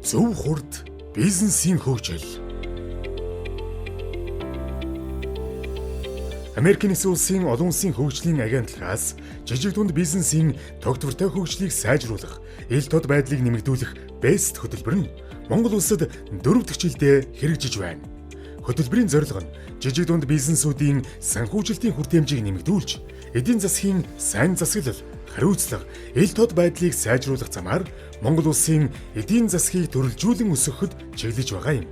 Зөв хурд бизнесийн хөгжил. Америкийн нэгдсэн улсын олон улсын хөгжлийн агентлагаас жижиг дунд бизнесийн тогтвортой хөгжлийг сайжруулах, ил тод байдлыг нэмэгдүүлэх BEST хөтөлбөр нь Монгол улсад 4 дахь жилдээ хэрэгжиж байна. Хөтөлбөрийн зорилго нь жижиг дунд бизнесүүдийн санхүүжилтийн хүртээмжийг нэмэгдүүлж, эдийн засгийн сайн засаглал, хариуцлага, ил тод байдлыг сайжруулах замаар Монгол улсын эдийн засгийг төрөлжүүлэн өсгөхөд чиглэж байгаа юм.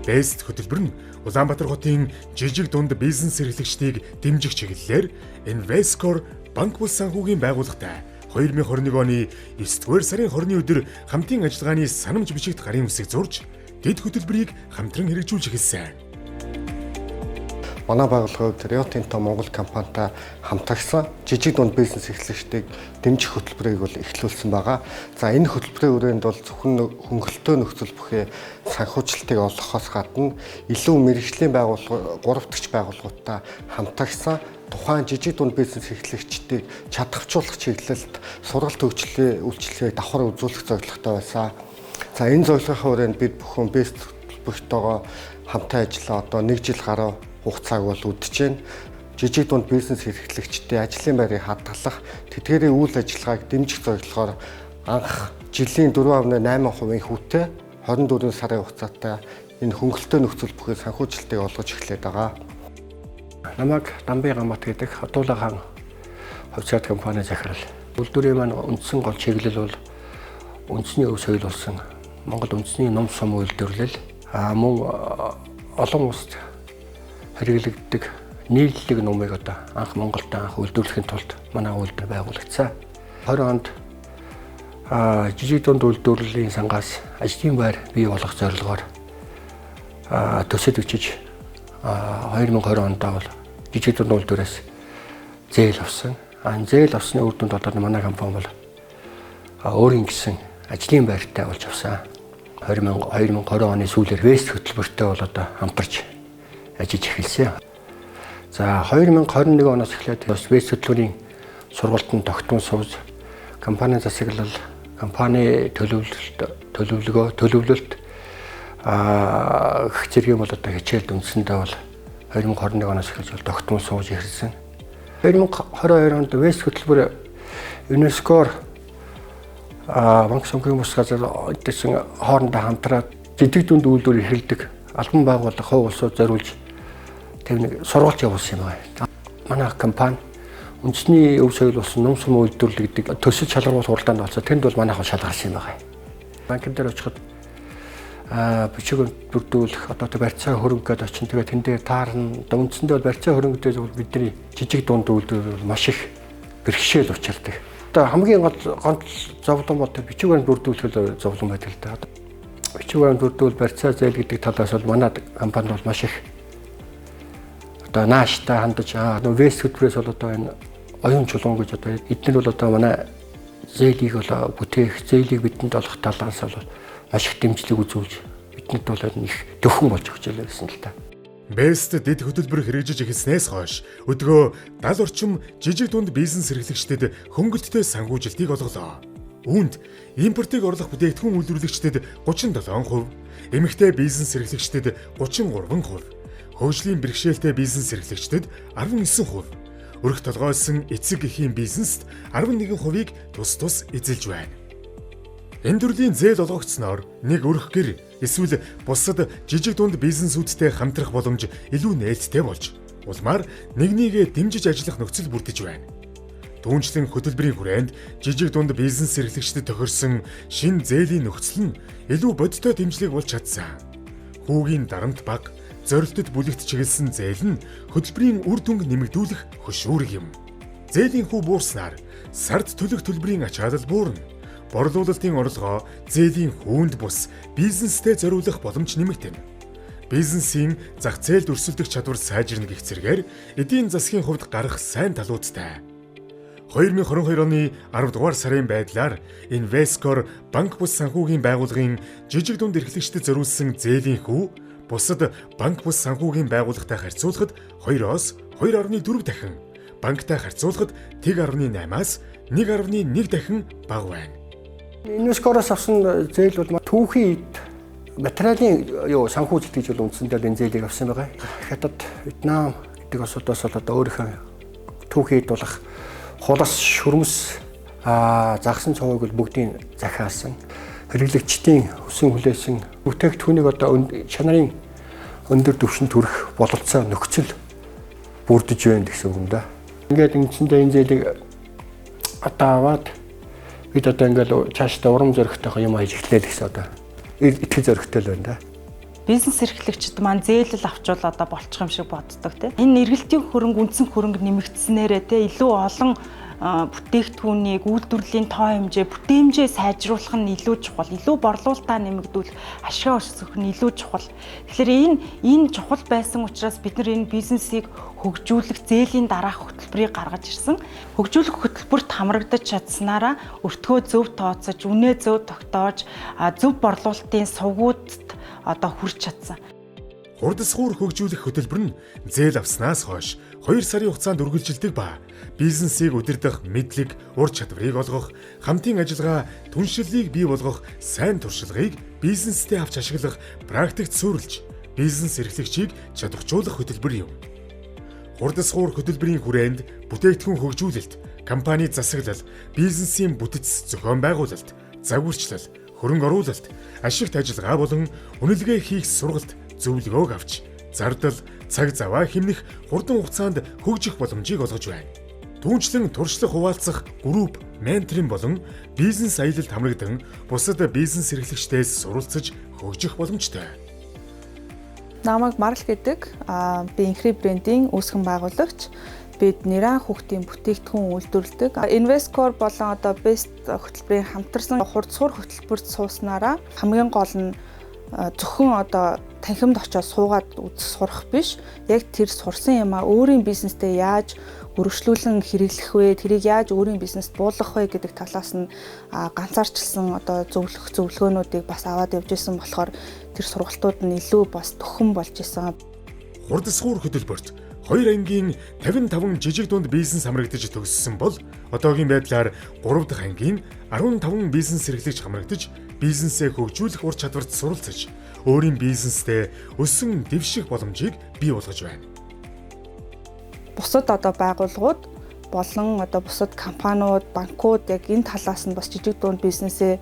BEST хөтөлбөр нь Улаанбаатар хотын жижиг дунд бизнес эрхлэгчдийг дэмжих чиглэлээр Invescore банк бус санхүүгийн байгууллагатай 2021 оны 9-р сарын 20-ны өдөр хамтын ажиллагааны санамж бичигт гарын үсэг зурж, дэд хөтөлбөрийг хамтран хэрэгжүүлж эхэлсэн. Манай байгууллагын Rio Tinto Монгол компанитай хамтагсан жижиг дунд бизнес эрхлэгчдийг дэмжих хөтөлбөрийг бол эхлүүлсэн байгаа. За энэ хөтөлбөрийн хүрээнд бол зөвхөн хөнгөлөлтөө нөхцөл бүхий санхүүжилтийг олгохоос гадна илүү мэргэжлийн байгууллага 3 дахь байгууллагуудтай хамтагсан тухайн жижиг дунд бизнес эрхлэгчдийг чадахжуулах чиглэлд сургалт хөгжлийн үйлчилгээг давхар үзүүлэх зорилготой байсан. За энэ зорилгын хүрээнд бид бүхэн BEST хөтөлбөртөөгөө хамтан ажиллаа одоо 1 жил гаруй хугацааг бол үдэж байна. Жижиг дунд бизнес эрхлэгчдийн ажлын байрыг хадгалах, тэдгээрийн үйл ажиллагааг дэмжих зорилгоор анх жилийн 4.8% хүүтэй 24 сарын хугацаатай энэ хөнгөлөлтөө нөхцөл бүхий санхүүжилтийг олгож эхлэдэг байгаа. Намайг Дамбай Гамбат гэдэг Хатуула хаан хувьцаат компани захирал. Үйлдвэрийн маань үндсэн гол чиглэл бол үндэсний өв соёл болсон Монгол үндэсний ном сум үйлдвэрлэл мөн олон улсад хэрэглэгддэг нийллэг номыг одоо анх Монголд үйлдвэрлэхийн тулд манай үйлдвэр байгуулагдсан. 20 онд жижиг дунд үйлдвэрлэлийн сангаас ажлын байр бий болгох зорилгоор төсөд бичиж 2020 онд бол жижиг дунд үйлдвэрээс зээл авсан. Зээл авсны үр дүнд одоо манай компани бол өөрийн гэсэн ажлын байртай болж авсан. 2020 оны сүүлээр BEST хөтөлбөртэй бол одоо хамтарч ажиллаж эхэлсэн. За 2021 оноос эхлээд BEST хөтөлбөрийн сургалтанд тогтмол сууж, компани засаглал, компани төлөвлөлт гэх зэргийн бол одоо хичээлд үндсэндээ бол 2021 оноос эхэлж бол тогтмол сууж эхэлсэн. 2022 онд BEST хөтөлбөр UNESCO банк санхүүгийн бус газар эдгсэн хоорондоо хамтраад жижиг дунд үйлдвэр эрхэлдэг албан байгууллага хувь улсууд зориулж нэг сургалт явуулсан юм байна. Манай компани үндэсний өв соёл болсон ном сум үйлдвэрлэл гэдэг төсөл шалгаруулах хуралдаанд олцоо тэнд бол манайхан шалгарсан юм байна. Банкн дээр очиход бичиг бүрдүүлэх одоо тэг барьцаа хөрөнгө гэдээ очин тэгээ тэн дээр таарна. Үндсэндээ бол барьцаа хөрөнгө дээр бидний жижиг дунд үйлдвэрлэл маш их бэрхшээл учирдаг. Одоо хамгийн гол зовлон бол бичиг баримт бүрдүүлэх зовлон байдаг л да. Бичиг баримт бүрдүүл барьцаа зээл гэдэг талаас бол манай компани бол маш их одоо нааштай хандаж BEST хөтөлбөрөөс бол одоо энэ оюун чулуун гэж одоо эдгээр бол одоо манай зээлийг бол бүтээх, зээлийг бидэнд олох талаас бол маш их дэмжлэг үзүүлж бидэнд бол их төвхөн болж өгч байлаа гэсэн л та. BEST дэд хөтөлбөр хэрэгжиж эхэлснээс хойш өдгөө 70 орчим жижиг дунд бизнес эрхлэгчдэд хөнгөлөлттэй санхүүжилтийг олголоо. Үүнд импортыг орлох бүтээгдэхүүн үйлдвэрлэгчдэд 37%, эмэгтэй бизнес эрхлэгчдэд 33%, хөгжлийн бэрхшээлтэй бизнес эрхлэгчдэд 19%, өрх толгойсон эцэг эхийн бизнест 11%-ийг тус эзэлж байна. Энэ төрлийн зээл олгогдсноор нэг өрх гэр эсвэл бусад жижиг дунд бизнесүүдтэй хамтрах боломж илүү нээлттэй болж, улмаар нэгнийгээ дэмжиж ажиллах нөхцөл бүрдэж байна. Түүнчлэн хөтөлбөрийн хүрээнд жижиг дунд бизнес эрхлэгчдэд тохирсон шинэ зээлийн нөхцөл нь илүү бодиттой дэмжлэг болж чадсан. Хүүгийн дарамт бага, зорилтод бүлэгт чиглэсэн зээл нь хөтөлбөрийн үр дүнг нэмэгдүүлэх хөшүүрэг юм. Зээлийн хүү буурснаар сард төлөх төлбөрийн ачаалал буурна. Борлуулалтын орлогоо зээлийн хүүнд бус бизнестэй зориулах боломж нэмэгдэнэ. Бизнесийн зах зээлд өрсөлдөх чадвар сайжирна гэх зэргээр эдийн засгийн хувьд гарах сайн талуудтай. 2022 оны 10 дугаар сарын байдлаар Invescore банк бус санхүүгийн байгууллагын жижиг дунд эрхлэгчдэд зориулсан зээлийн хүү бусад банк бус санхүүгийн байгууллагатай харьцуулахад 2-оос 2.4 дахин, банктай харьцуулахад 1.8-аас 1.1 дахин бага байна. Инвескороос авсан зээл бол түүхийн эд материалын санхүү зэлтгэж бол үндсэндээ энэ зээлийг авсан байгаа. Хятад, Вьетнам гэдэг улсуудаас бол одоо өөрийнхөө түүхийн эд болох хулас, шүрмэс, загсан цомыг бол бүгдийг захиалсан. Хэрэглэгчдийн өсөн хүлээсэн бүтээгдэхүүнийг одоо чанарын өндөр түвшинд хүрэх бололцоо нөхцөл бүрдэж байна гэсэн үг юм да. Ингээд үндсэндээ энэ зээлийг одоо аваад бид одоо ингээд цаашдаа урам зоригтой юм хийж эхлэе гэсэн одоо итгэл зоригтой л байна да. Бизнес эрхлэгчид маань зээлэл авчвал одоо болчих юм шиг боддог тийм. Энэ эргэлтийн хөрөнгө, үндсэн хөрөнгө нэмэгдснээрээ тийм илүү олон бүтээгдэхүүнийг үйлдвэрлэлийн тоо хэмжээ, бүтээмжээ сайжруулах нь илүү чухал, илүү борлуулалтаа нэмэгдүүл, ашгаа өсгөх нь илүү чухал. Тэгэхээр энэ чухал байсан учраас бид нар энэ бизнесийг хөгжүүлэх зээлийн дараах хөтөлбөрийг гаргаж ирсэн. Хөгжүүлэх хөтөлбөрт хамрагдаж чадсанаараа өртгөө зөв тооцож, үнэ зөв тогтоож, зөв борлуулалтын сувгуудад одоо хүрч чадсан. Хурдасгуур хөгжүүлэх хөтөлбөр нь зээл авснаас хойш 2 сарын хугацаанд үргэлжилдэг ба бизнесийг удирдах мэдлэг, ур чадварыг олгох, хамтын ажиллагаа, түншлэлийг бий болгох сайн туршлагыг бизнестэй авч ашиглах практикт суурилж, бизнес эрхлэгчийг чадваржуулах хөтөлбөр юм. Хурдасгуур хөтөлбөрийн хүрээнд бүтээгдэхүүн хөгжүүлэлт, компани засаглал, бизнесийн бүтэц зохион байгуулалт, загварчлал, хөрөнгө оруулалт, ашигт ажиллагаа болон үнэлгээ хийх сургалт зөвлөгөөг авч зардал, цаг заваа хэмнэх хурдан хугацаанд хөгжих боломжийг олгож байна. Түүнчлэн туршлага хуваалцах групп, менторинг болон бизнес аялалд хамрагдан бусад бизнес эрхлэгчдээс суралцаж хөгжих боломжтой. Намайг Марл гэдэг би инхри брендийн үүсгэн байгуулагч. Бид нэрэн хүүхдийн бүтээгдэхүүн үйлдвэрлэдэг. Инвескор болон одоо Best хөтөлбөрийн хамтарсан хурдсуур хөтөлбөрт сууснараа хамгийн гол нь зөвхөн одоо танхимд очиж суугаад сурах биш. Яг тэр сурсан юмаа өөрийн бизнестэй яаж өргөжлүүлэн хэрэглэх вэ? Тэрийг яаж өөрийн бизнест буулгах вэ гэдэг талаас нь ганцаарчилсан одоо зөвлөгөөнүүдийг бас аваад явж исэн болохоор тэр сургалтууд нь илүү бас төхөн болж исэн. Хурдасгуур хөтөлбөрт 2 ангийн 55 жижиг дунд бизнес хамрагдаж төгссөн бол одоогийн байдлаар 3 дахь ангийн 15 бизнес эрхлэгч хамрагдаж бизнесээ хөгжүүлэх ур чадварт суралцаж өөрийн бизнестэй өссөн дэвших боломжийг бий болгож байна. Бусад одоо байгууллагууд болон одоо бусад компаниуд, банкуд яг энэ талаас нь бас жижиг дунд бизнесээ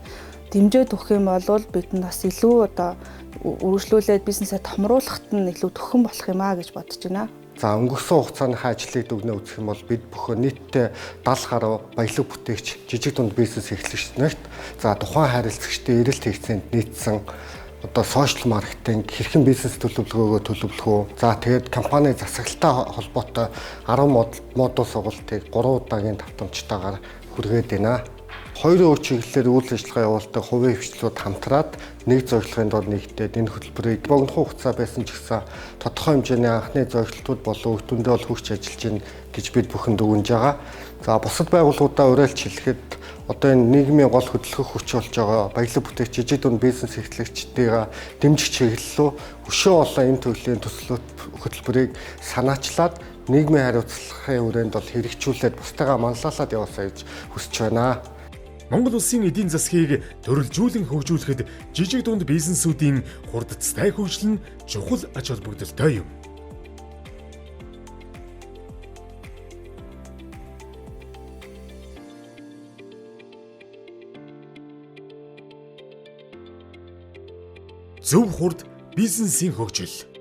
дэмжиж өгөх юм бол бид нь бас илүү одоо үргэлжлүүлээд бизнесээ томруулахад нь илүү төхөн болох юм аа гэж бодож байна. За өнгөрсөн хугацааныхаа ажлыг дүгнээ үзэх юм бол бид бүхэн нийтдээ 70 гаруй баялаг бүтээгч жижиг дунд бизнес эрхлэгч нарт за тухайн харилцагчдын эрэлт хэрэгцээнд нийцсэн одоо сошиал маркетинг, хэрхэн бизнес төлөвлөгөөгөө төлөвлөх үү. За тэгээд компани засаглалтай холбоотой 10 модуль сургалтыг 3 удаагийн давтамжтайгаар хүргээд байна. Хоёрын үр чиглэлээр үйл ажиллагаа явуулдаг хувийн хвшлүүд хамтраад нэг зорилгын дор нэгдээд энэ хөтөлбөрийг богино хугацаа байсан ч гэсэн тодорхой хэмжээний анхны зорилтууд болон үр дүндээ бол хөгжиж ажиллаж байна гэж бид бүхэн дүгнэж байгаа. За бусад байгууллагуудаа уриалж хэлэхэд одоо энэ нийгмийн гол хөдөлгөх хүч болж байгаа баялаг бүтээгч жижиг дунд бизнес эрхлэгчдийн дэмжих чиглэлөө өшөө олон энэ төрлийн төсөл хөтөлбөрийг санаачлаад нийгмийн хариуцлагын хүрээнд бол хэрэгжүүлээд бусдаагаа манлайлаад яваасаа гэж хүсэж байна. Монгол улсын эдийн засгийг төрөлжүүлэн хөгжүүлэхэд жижиг дунд бизнесүүдийн хурдцтай хөгжил нь чухал ач холбогдолтой юм. Зөв хурд бизнесийн хөгжил.